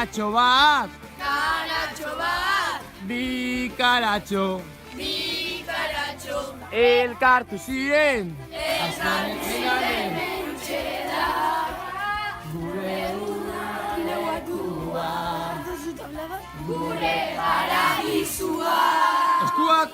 Karatxo bat! Karatxo bat! Bi karatxo! Bi karatxo! Elkartu ziren! Elkartu ziren eutxe da! Gure urakua! Gure paradisua! eskuak!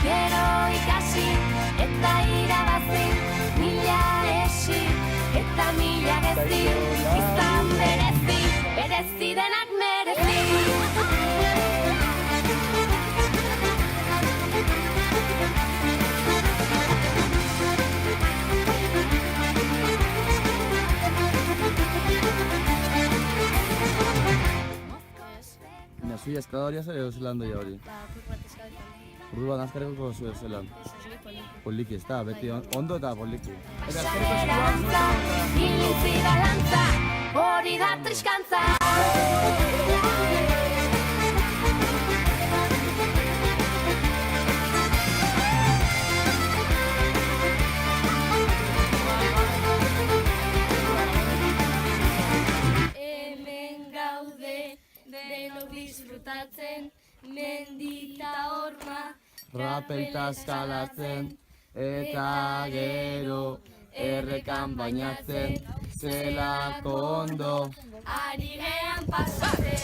Gero ikasi eta irabazi, mila esi eta mila gezi, izan berezi, berezi denak merezi. Zui eskadaria zer edo zelan doia hori? Urduan azkareko zuen zelan? Poliki, ez da, beti ondo eta poliki. Esperantza, ilintzi balantza, hori da triskantza. Hemen gaude, denok disfrutatzen, mendita horma, Rapelta eskalatzen, eta gero errekan bainatzen, zelako ondo. ari gean pasatzen.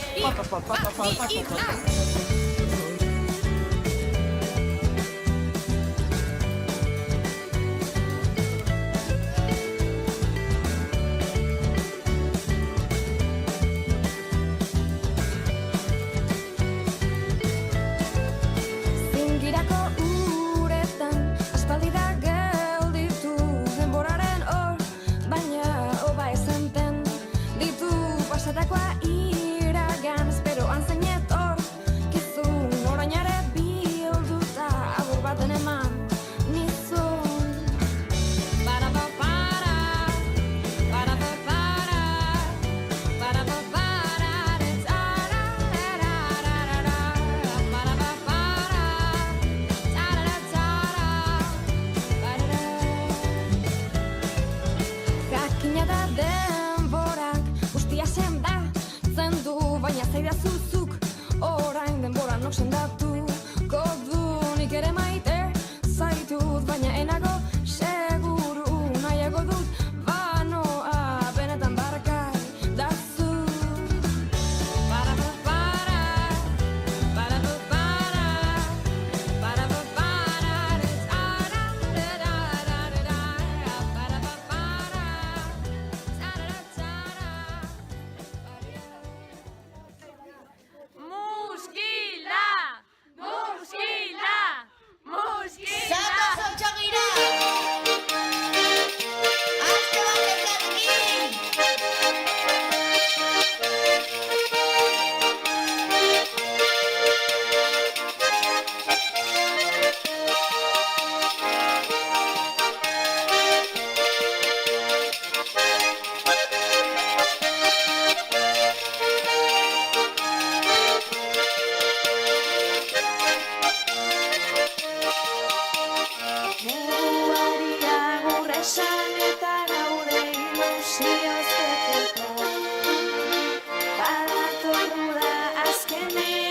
Badatorru da azkenean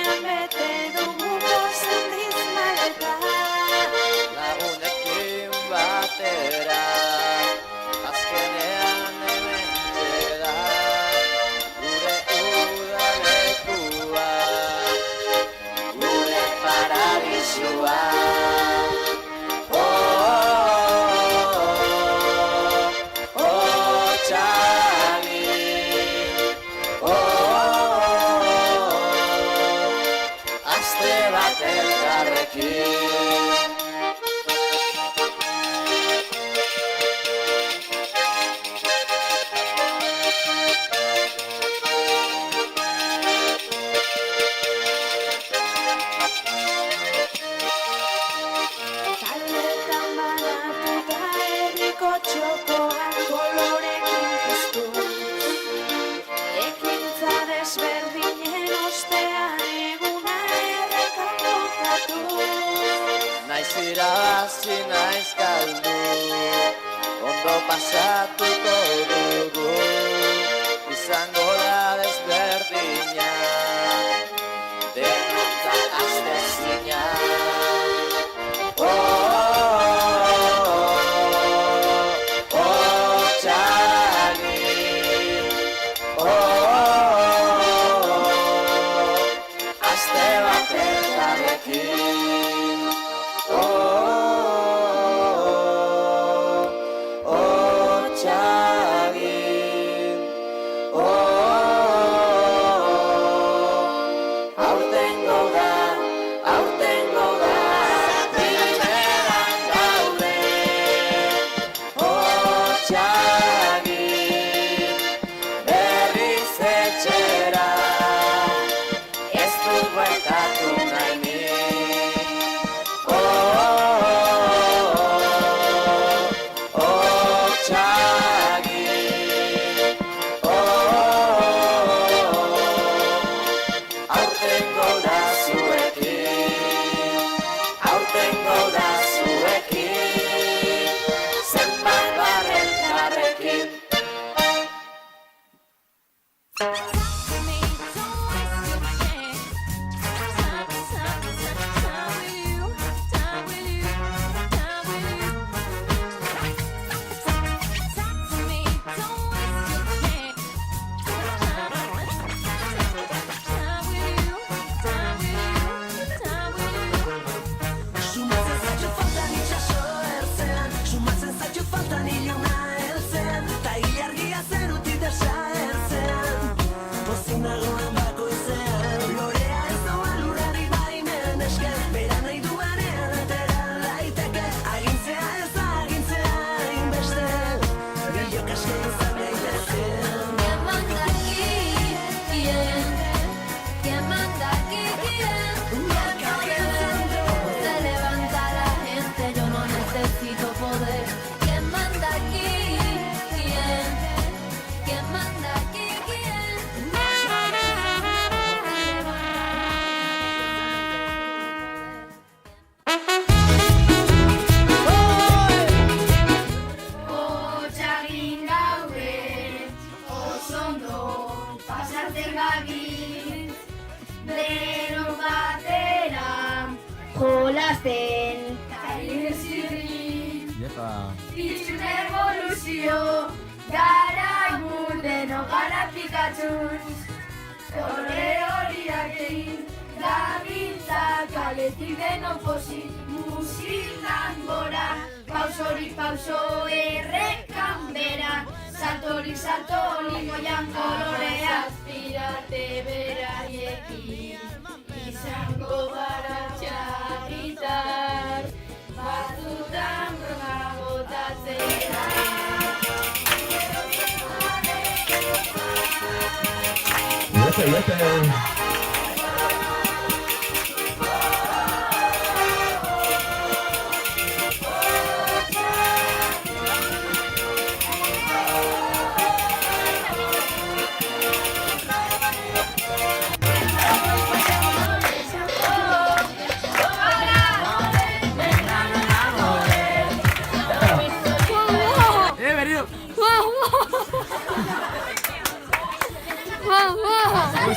pasatuko dugu, izango da desberdina, denontzat astezina. Jolasten, Iepa. itxun evoluzio, gara gu deno gara Pikachun. Kolore horiak egin, gabiltza kaletik deno pozik, musildan gora, pausori pauso errekan bera, saltori salto limoian koloreak, pirate beraiekin, izango gara txagitar, batzutan broma botatzera.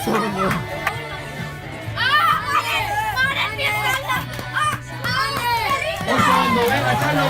Venido. ¡Ah! Venga, Chalo.